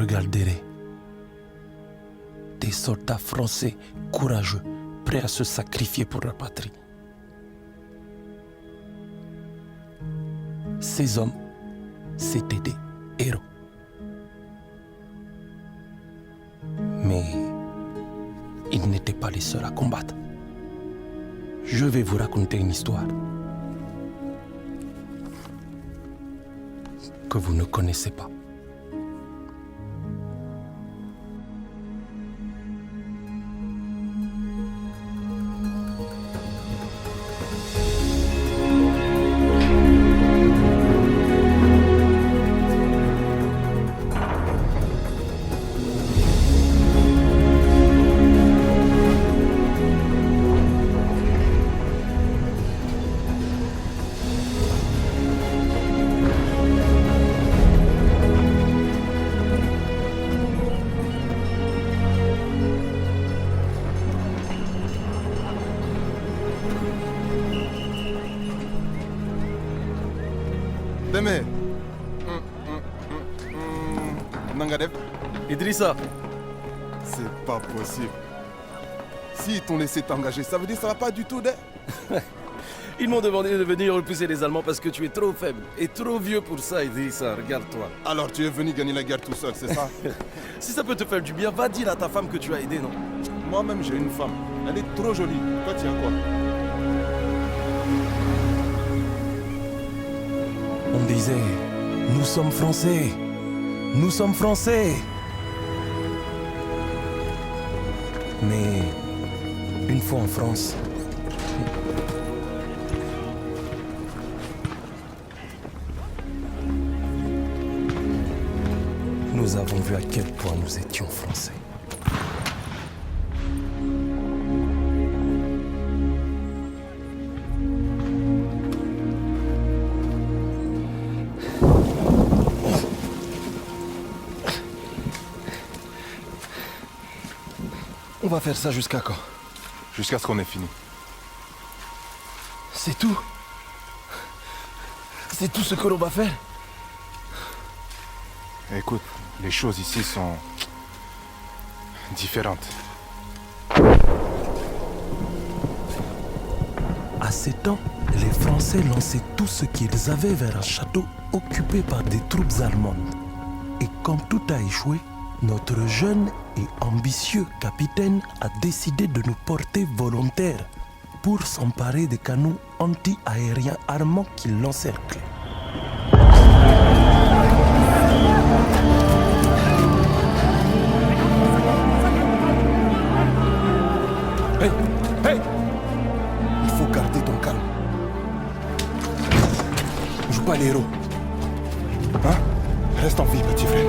regarderai des soldats français courageux, prêts à se sacrifier pour leur patrie. Ces hommes, c'étaient des héros. Mais ils n'étaient pas les seuls à combattre. Je vais vous raconter une histoire que vous ne connaissez pas. Deme. Nangadev. Idrissa. C'est pas possible. S'ils t'ont laissé t'engager, ça veut dire que ça va pas du tout, de... Ils m'ont demandé de venir repousser les Allemands parce que tu es trop faible et trop vieux pour ça, Idrissa. Regarde-toi. Alors tu es venu gagner la guerre tout seul, c'est ça? Si ça peut te faire du bien, va dire à ta femme que tu as aidé, non? Moi-même, j'ai une femme. Elle est trop jolie. Toi, tu as quoi? On disait, nous sommes Français, nous sommes Français. Mais une fois en France, nous avons vu à quel point nous étions Français. On va faire ça jusqu'à quand? Jusqu'à ce qu'on ait fini. C'est tout? C'est tout ce que l'on va faire? Écoute, les choses ici sont différentes. À ces temps, les Français lançaient tout ce qu'ils avaient vers un château occupé par des troupes allemandes. Et quand tout a échoué, notre jeune et ambitieux capitaine a décidé de nous porter volontaires pour s'emparer des canons anti-aériens armants qui l'encerclaient. Hey! Hey! Il faut garder ton calme. Joue pas les héros. Hein? Reste en vie, petit frère.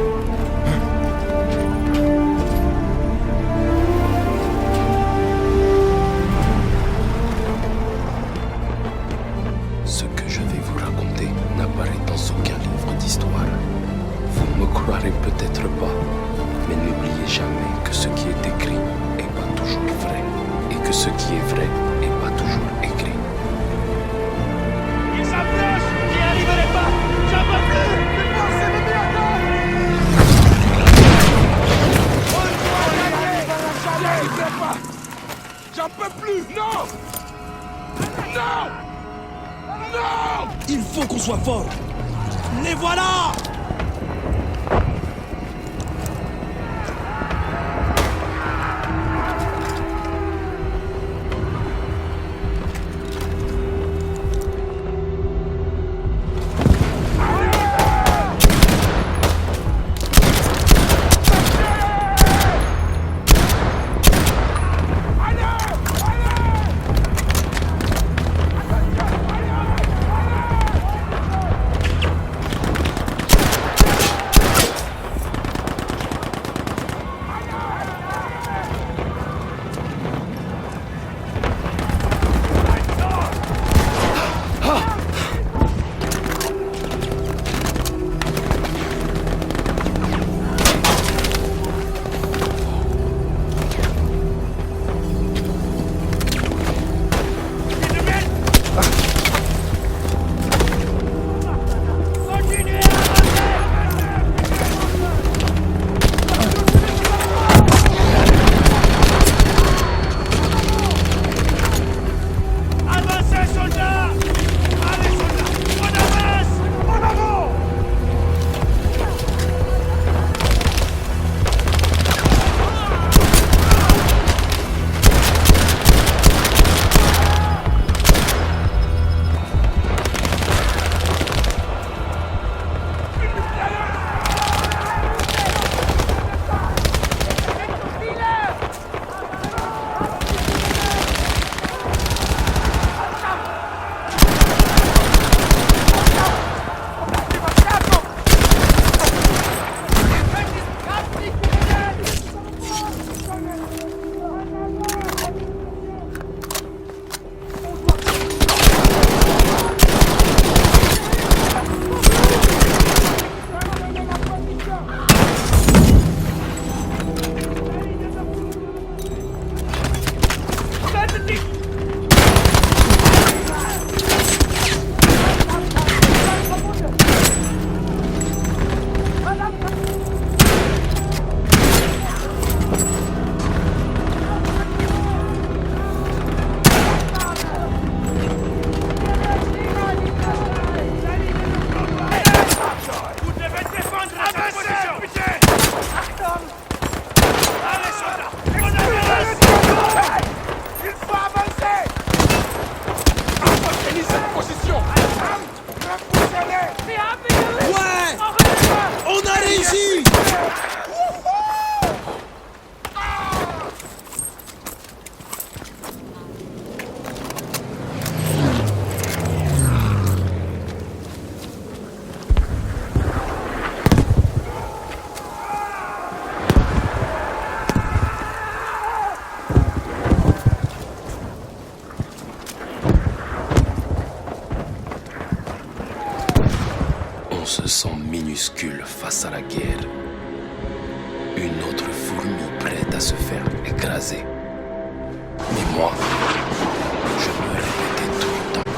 Ce que je vais vous raconter n'apparaît dans aucun livre d'histoire. Vous ne me croirez peut-être pas, mais n'oubliez jamais que ce qui est écrit n'est pas toujours vrai, et que ce qui est vrai n'est pas toujours écrit. Ils s'approchent! J'y arriverai pas! J'en peux plus! Les Français me mettent J'y arriverai pas! J'en peux plus! Non! Non! Non! Il faut qu'on soit fort. Les voilà! On se sent minuscule face à la guerre. Une autre fourmi prête à se faire écraser. Mais moi, je me répétais tout le temps,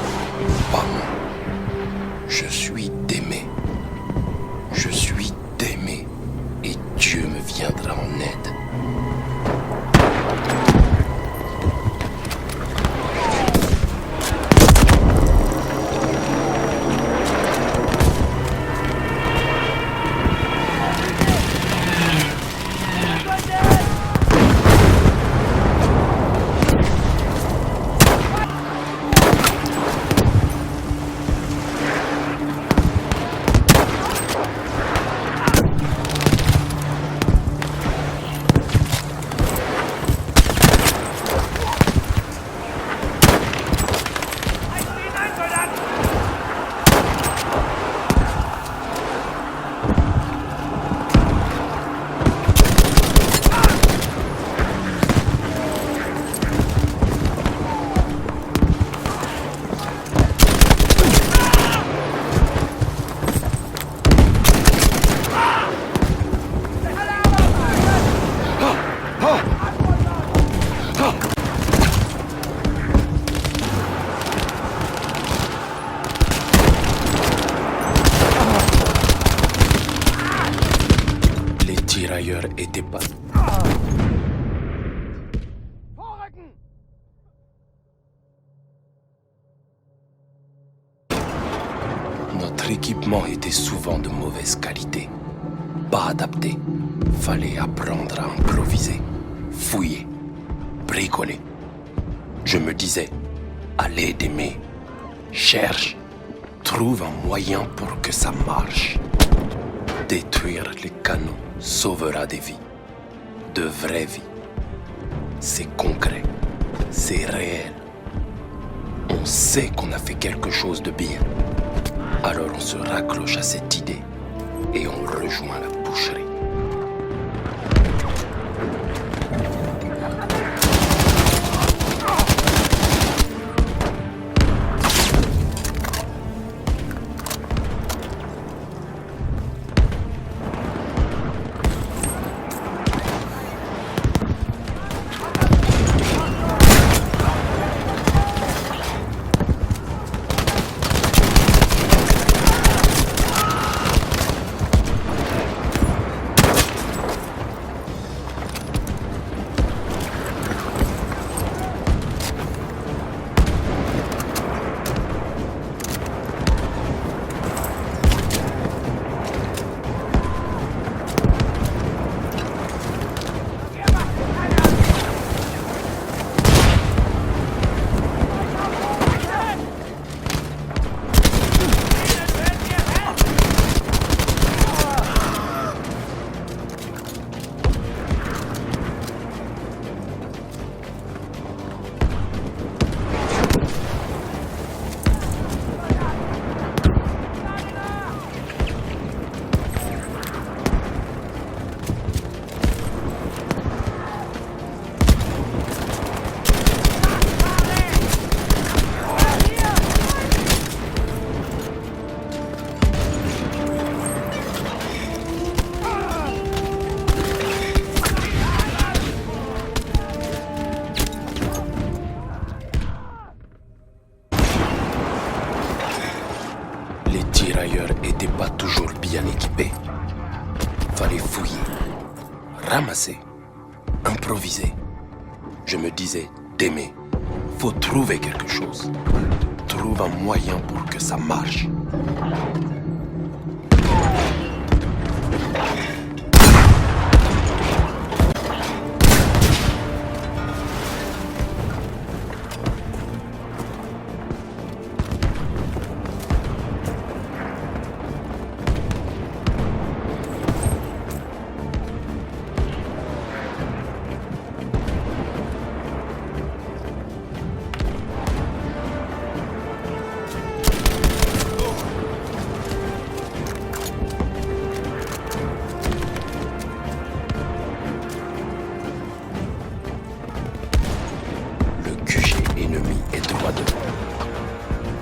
pas moi. Je suis d'aimer. Je suis d'aimer. Et Dieu me viendra en aide. Était pas. Notre équipement était souvent de mauvaise qualité, pas adapté. Fallait apprendre à improviser, fouiller, bricoler. Je me disais, allez d'aimer, cherche, trouve un moyen pour que ça marche. Détruire les canons sauvera des vies, de vraies vies. C'est concret, c'est réel. On sait qu'on a fait quelque chose de bien. Alors on se raccroche à cette idée et on rejoint la boucherie. N'étaient pas toujours bien équipés. Fallait fouiller, ramasser, improviser. Je me disais, d'aimer, faut trouver quelque chose. Trouve un moyen pour que ça marche.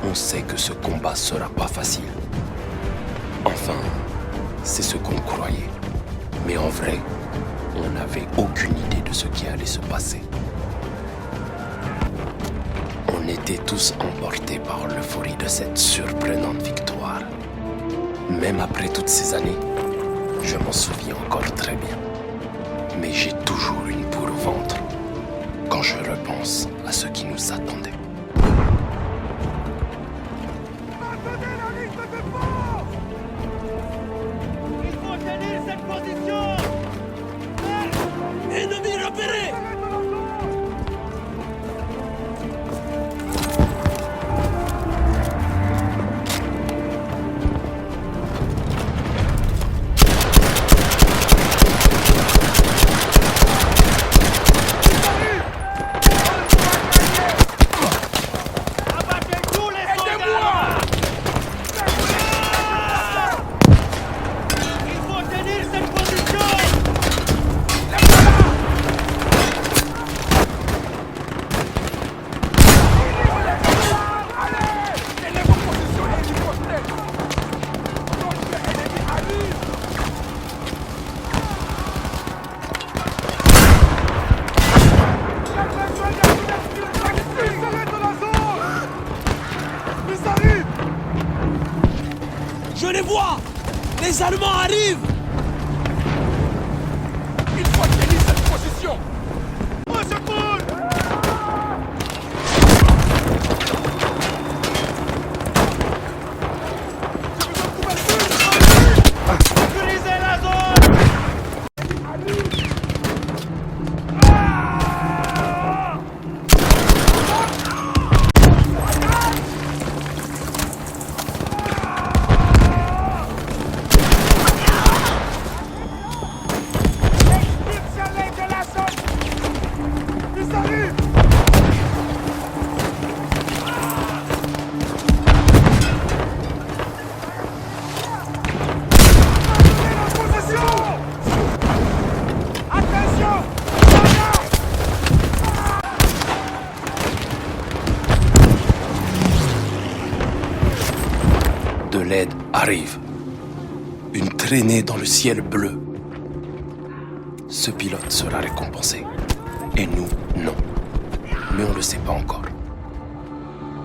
On sait que ce combat sera pas facile. En Enfin, c'est ce qu'on croyait. Mais en vrai, on n'avait aucune idée de ce qui allait se passer. On était tous emportés par l'euphorie de cette surprenante victoire. Même après toutes ces années, je m'en souviens encore très bien. Mais j'ai toujours une boule au ventre quand je repense à ce qui nous attendait. Il faut tenir cette position. Ennemi repéré. Abattez tous les soldats. Il faut tenir cette position. Je les vois! Les Allemands arrivent! Il faut tenir cette position. Au secours. Sécurisez la zone. De l'aide arrive. Une traînée dans le ciel bleu. Ce pilote sera récompensé. Et nous, non. Mais on ne le sait pas encore.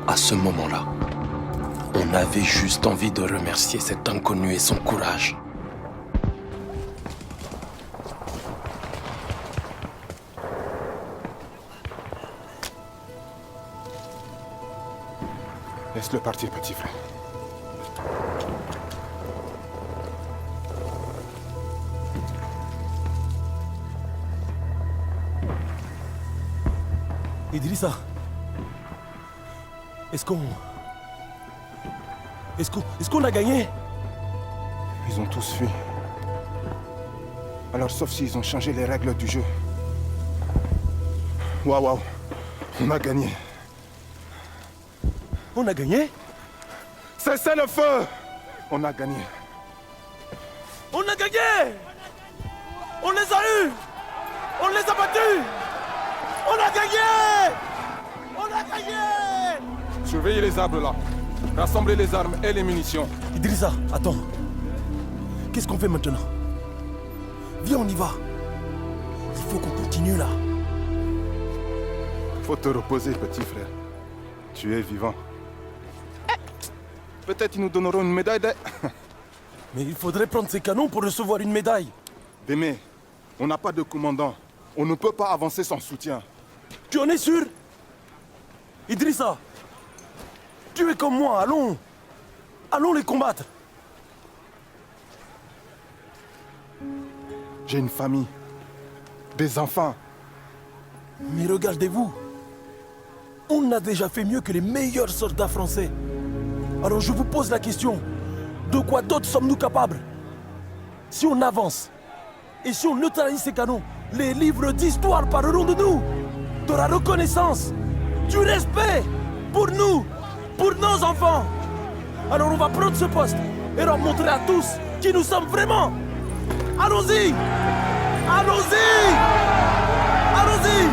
À ce moment-là, on avait juste envie de remercier cet inconnu et son courage. Laisse-le partir, petit frère. Idrissa, est-ce qu'on a gagné? Ils ont tous fui. Alors, sauf s'ils ont changé les règles du jeu. Waouh, on a gagné. On a gagné? Cessez le feu. On a gagné. On a gagné! On les a eus! On les a battus! On a gagné! On a gagné! Surveillez les arbres là. Rassemblez les armes et les munitions. Idrissa, attends. Qu'est-ce qu'on fait maintenant? Viens, on y va. Il faut qu'on continue là. Faut te reposer, petit frère. Tu es vivant. Peut-être ils nous donneront une médaille de... Mais il faudrait prendre ces canons pour recevoir une médaille. Démé, on n'a pas de commandant. On ne peut pas avancer sans soutien. Tu en es sûr? Idrissa, tu es comme moi, allons. Allons les combattre. J'ai une famille. Des enfants. Mais regardez-vous. On a déjà fait mieux que les meilleurs soldats français. Alors je vous pose la question. De quoi d'autre sommes-nous capables? Si on avance, et si on neutralise ces canons, les livres d'histoire parleront de nous. De la reconnaissance, du respect pour nous, pour nos enfants. Alors on va prendre ce poste et leur montrer à tous qui nous sommes vraiment. Allons-y! Allons-y! Allons-y!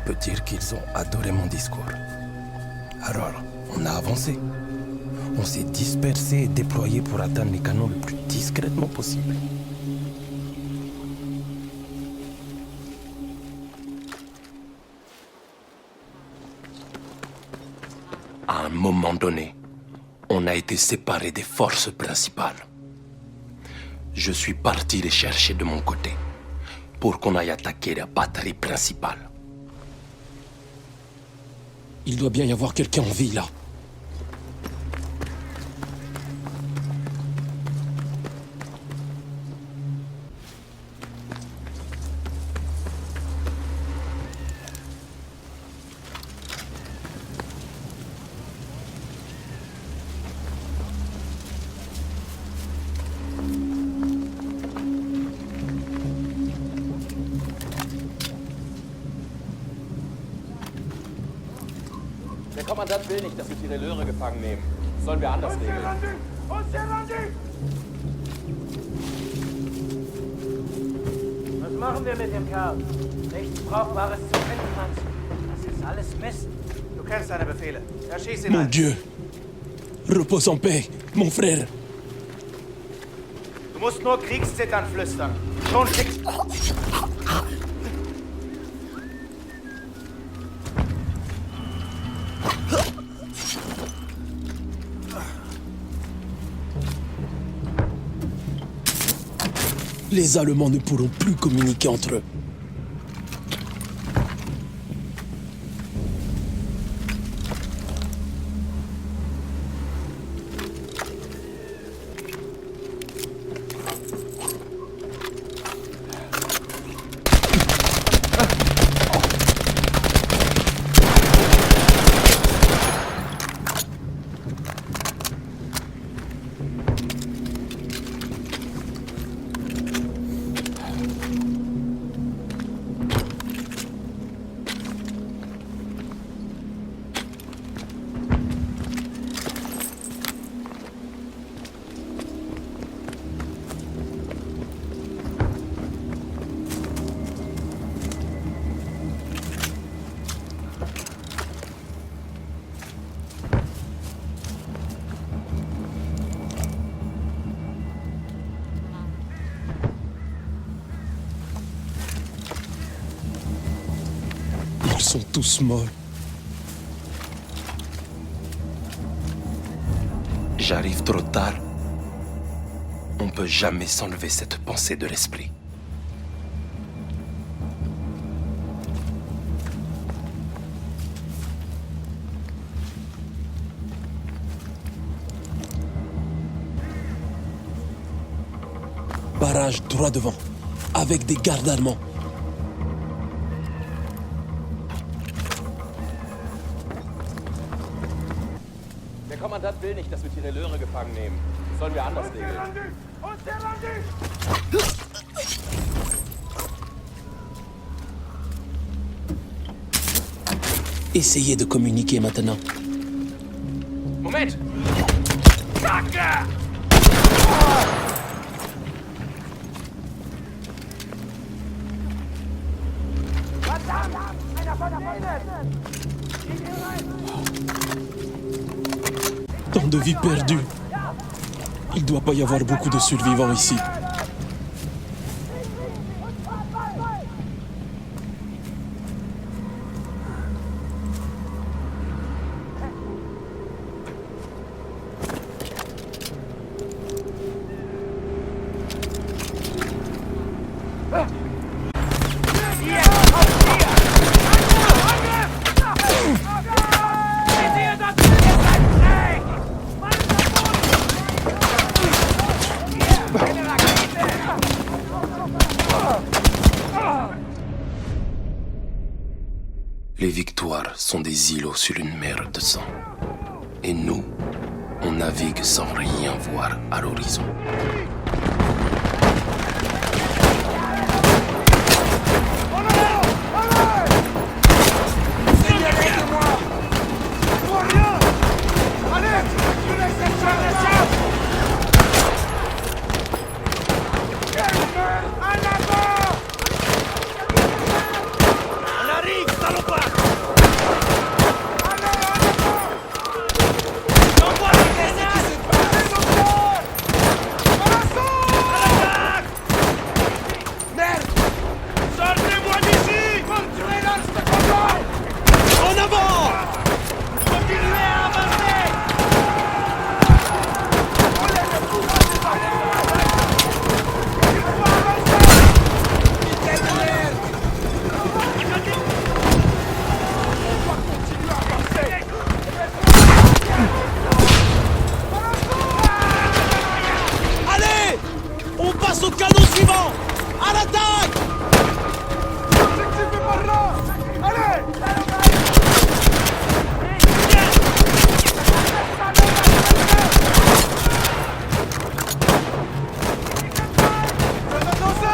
peux dire qu'ils ont adoré mon discours. Alors, on a avancé. On s'est dispersé et déployé pour atteindre les canons le plus discrètement possible. À un moment donné, on a été séparés des forces principales. Je suis parti les chercher de mon côté pour qu'on aille attaquer la batterie principale. Il doit bien y avoir quelqu'un en vie là. Der Kommandant will nicht, dass wir Tirelöre gefangen nehmen. Sollen wir anders regeln? Was machen wir mit dem Kerl? Nichts Brauchbares zu finden, Mann. Das ist alles Mist. Du kennst deine Befehle. Erschieß ihn Mon ein. Dieu. Repose en paix, mon frère. Du musst nur Kriegszittern flüstern. Schon schickst. Les Allemands ne pourront plus communiquer entre eux. Ils sont tous morts. J'arrive trop tard. On peut jamais s'enlever cette pensée de l'esprit. Barrage droit devant, avec des gardes allemands. Der Kommandant will nicht, dass wir Tirelöre gefangen nehmen. Sollen wir anders regeln? Essayez de communiquer maintenant. Moment! Tant de vies perdues. Il doit pas y avoir beaucoup de survivants ici. Les victoires sont des îlots sur une mer de sang. Et nous, on navigue sans rien voir à l'horizon. On arrive, salopard! canon suivant! À l'attaque! L'objectif est par là! Allez! Faites attention!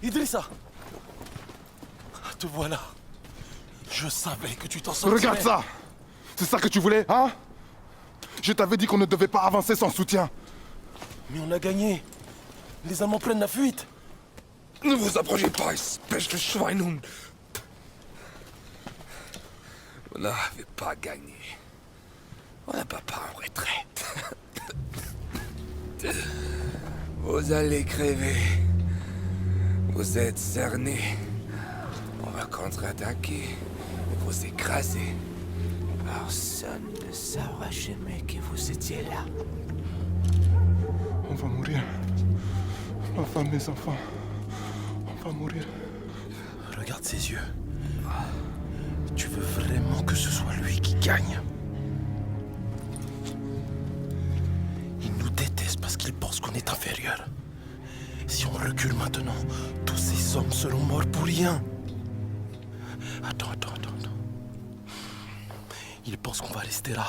Idrissa! Te voilà. Je savais que tu t'en sortirais. Regarde ça! C'est ça que tu voulais, hein? Je t'avais dit qu'on ne devait pas avancer sans soutien. Mais on a gagné. Les Allemands prennent la fuite. Ne vous approchez pas, espèce de Schweinhund. Vous n'avez pas gagné. On n'a pas en retraite. Vous allez crever. Vous êtes cernés. On va contre-attaquer et vous écraser. Personne ne saura jamais que vous étiez là. On va mourir. Ma femme, mes enfants. On va mourir. Regarde ses yeux. Tu veux vraiment que ce soit lui qui gagne? Il nous déteste parce qu'il pense qu'on est inférieur. Si on recule maintenant, tous ces hommes seront morts pour rien. Attends. Il pense qu'on va rester là,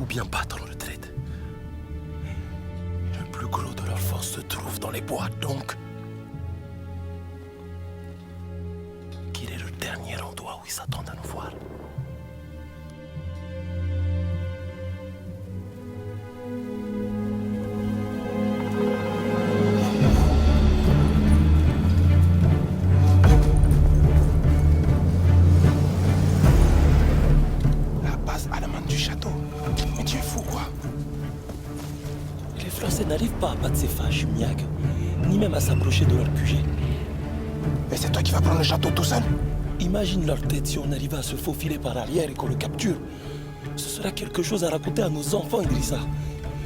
ou bien battre en retraite. Le plus gros de leur force se trouve dans les bois, donc... Quel est le dernier endroit où ils s'attendent à nous voir? La base allemande du château. Mais tu es fou, quoi? Les Français n'arrivent pas à battre ces fâches, Miag, ni même à s'approcher de leur QG. Et c'est toi qui vas prendre le château tout seul? Imagine leur tête si on arrivait à se faufiler par arrière et qu'on le capture. Ce sera quelque chose à raconter à nos enfants, Idrissa.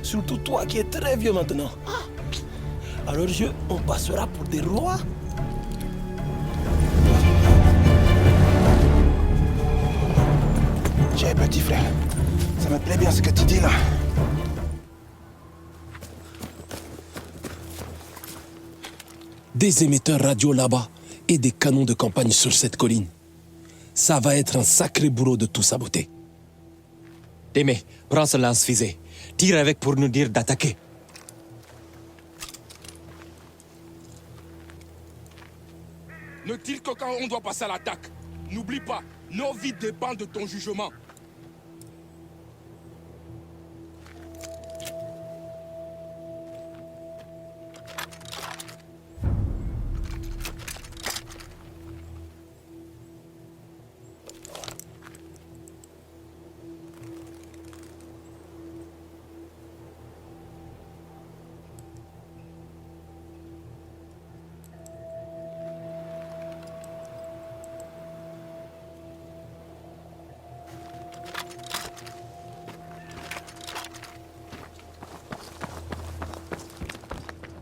Surtout toi qui es très vieux maintenant. À leurs yeux, on passera pour des rois. Tiens, petit frère. Ça me plaît bien ce que tu dis là. Des émetteurs radio là-bas et des canons de campagne sur cette colline. Ça va être un sacré boulot de tout saboter. Témé, prends ce lance-fusée. Tire avec pour nous dire d'attaquer. Ne tire que quand on doit passer à l'attaque. N'oublie pas, Nos vies dépendent de ton jugement.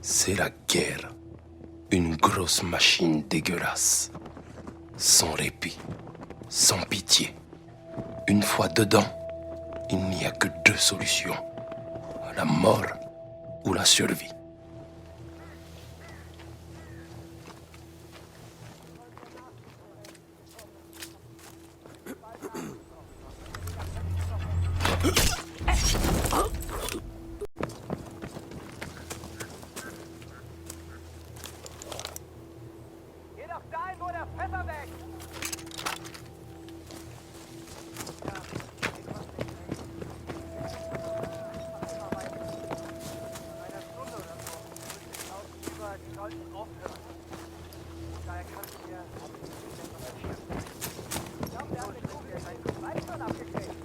C'est la guerre. Une grosse machine dégueulasse. Sans répit, sans pitié. Une fois dedans, il n'y a que deux solutions. La mort ou la survie. Geh doch dahin, wo der Pfeffer wächst! Die sollten aufhören. Daher kannst du dir... Ich glaube, der hat eine Kugel in seinen Fleischmann abgekriegt.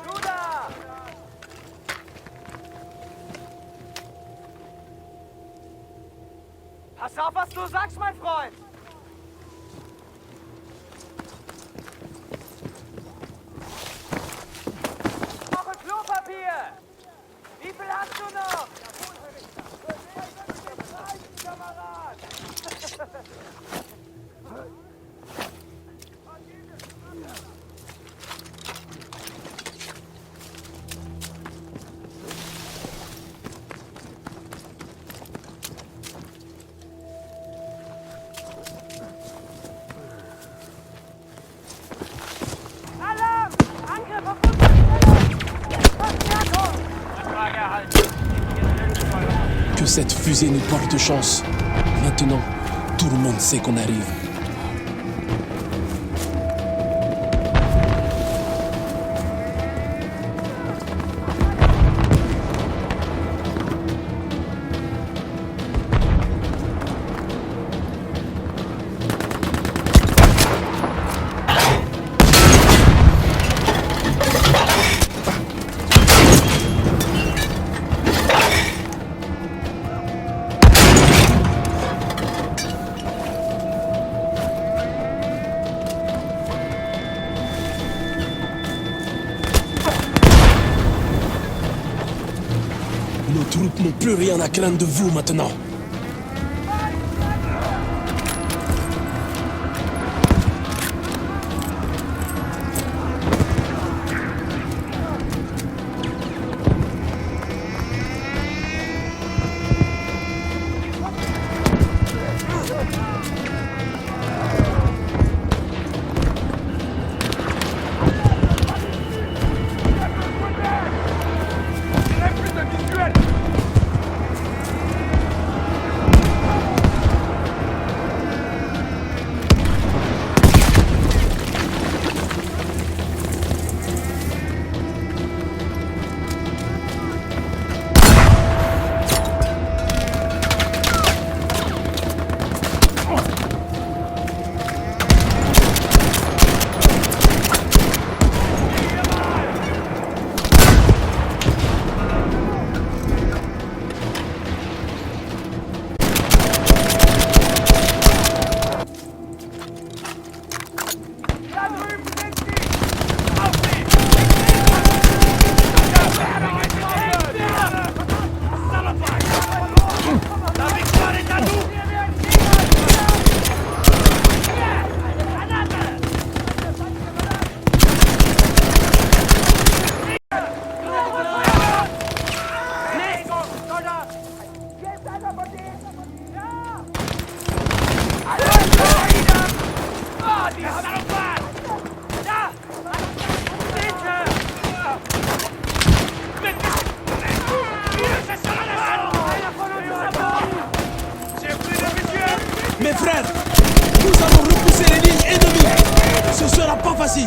Du da! Pass auf, was du sagst, mein Freund! Woche Klopapier! Wie viel hast du noch? Kamerad! Alarm! Angriff auf unsere Stellung! Verstärkung! Anfrage erhalten. Que cette fusée nous porte chance. Maintenant, tout le monde sait qu'on arrive. Nos troupes n'ont plus rien à craindre de vous maintenant. vas-y.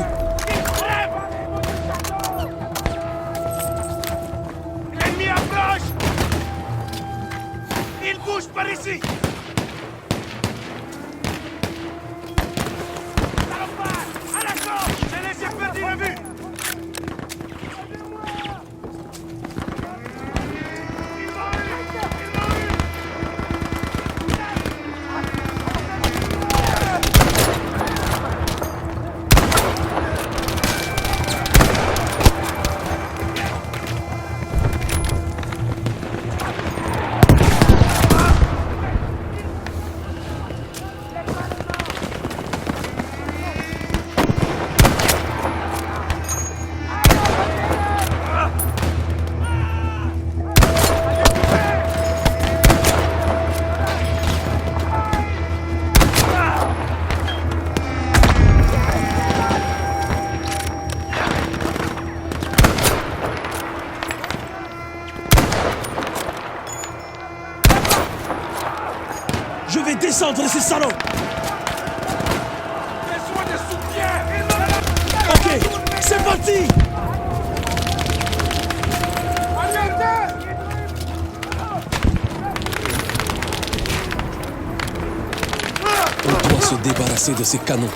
L'ennemi approche! Il bouge par ici! Salopard! À l'assaut! Je les ai perdus de vue! Je vais descendre ces salauds. Besoin de soutien! Ok, c'est parti. On doit se débarrasser de ces canons.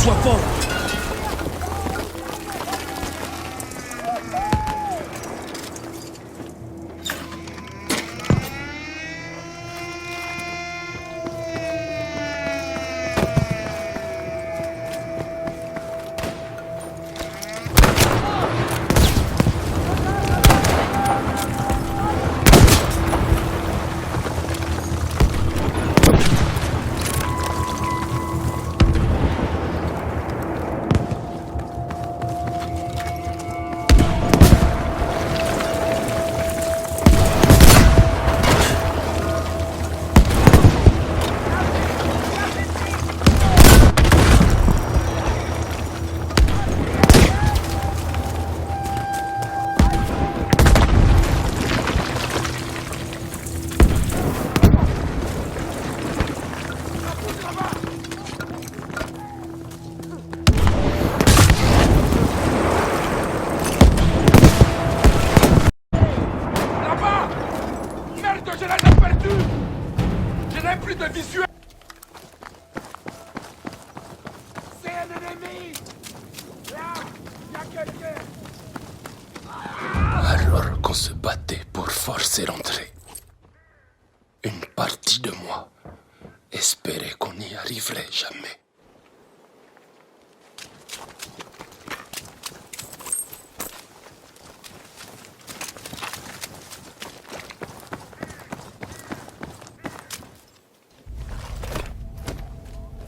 Sois fort. Alors qu'on se battait pour forcer l'entrée, une partie de moi espérait qu'on n'y arriverait jamais.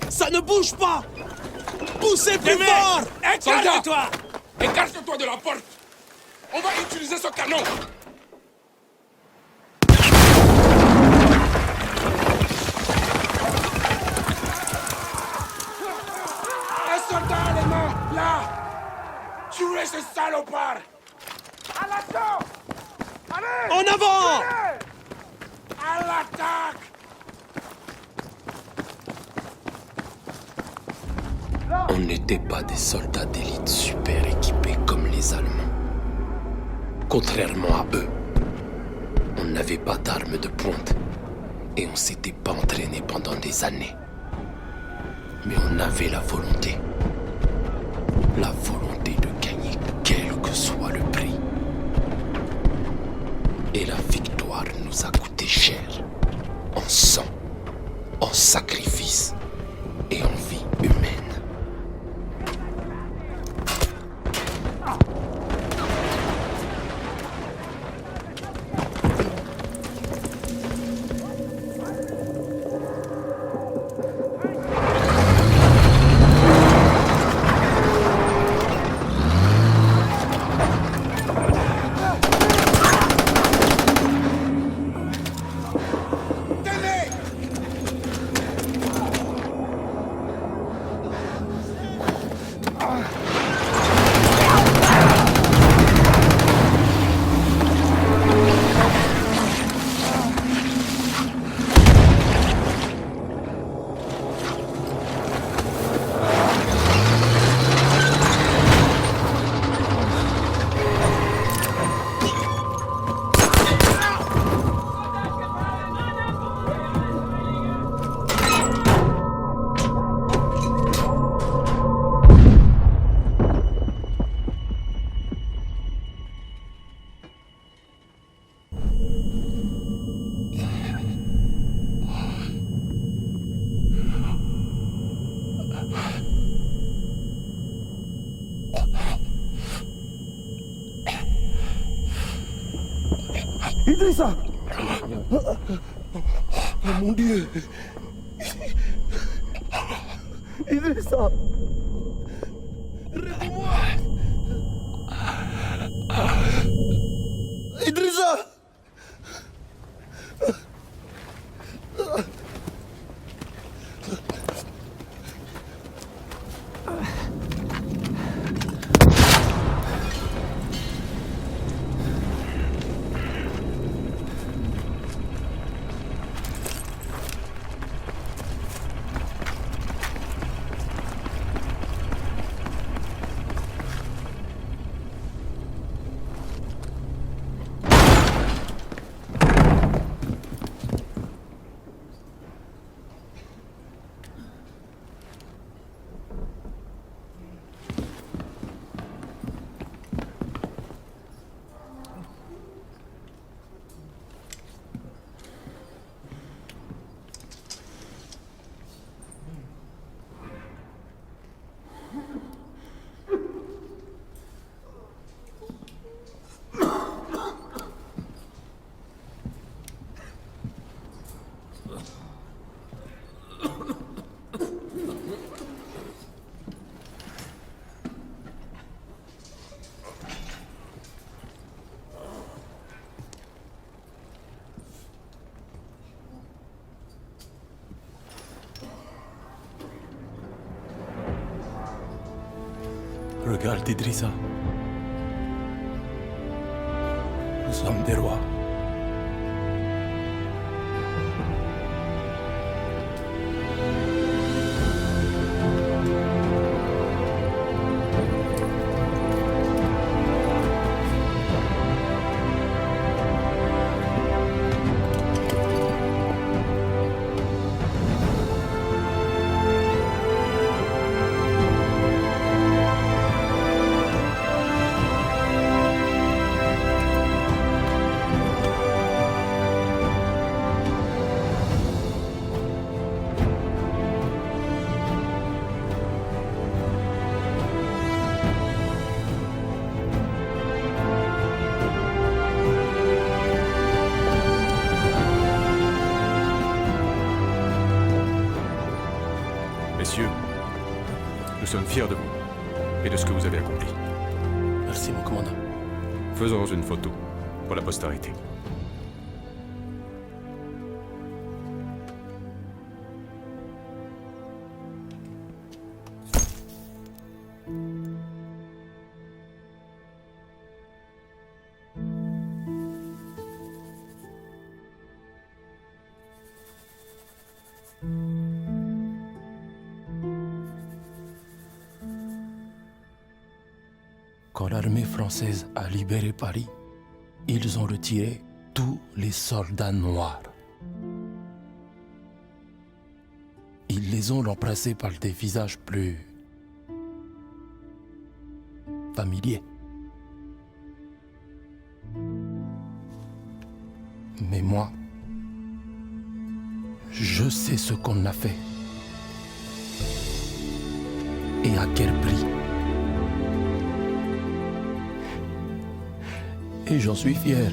Ça ne bouge pas. Poussez plus fort. Écarte-toi! Écarte-toi de la porte! On va utiliser ce canon! Un soldat allemand, là! Tuez ce salopard! À l'assaut! Allez! En avant. À l'attaque! On n'était pas des soldats d'élite super équipés comme les Allemands. Contrairement à eux, on n'avait pas d'armes de pointe et on s'était pas entraîné pendant des années. Mais on avait la volonté. La volonté de gagner quel que soit le prix. Et la victoire nous a coûté cher. En sang, en sacrifice et en vie humaine. Idrissa! Oh mon Dieu! Idrissa! Réveille-moi! Idrissa! Regarde Idrissa. Nous sommes des rois. Messieurs, nous sommes fiers de vous et de ce que vous avez accompli. Merci, mon commandant. Faisons une photo pour la postérité. Quand l'armée française a libéré Paris, ils ont retiré tous les soldats noirs. Ils les ont remplacés par des visages plus familiers. Mais moi, je sais ce qu'on a fait. Et à quel prix. Et j'en suis fier.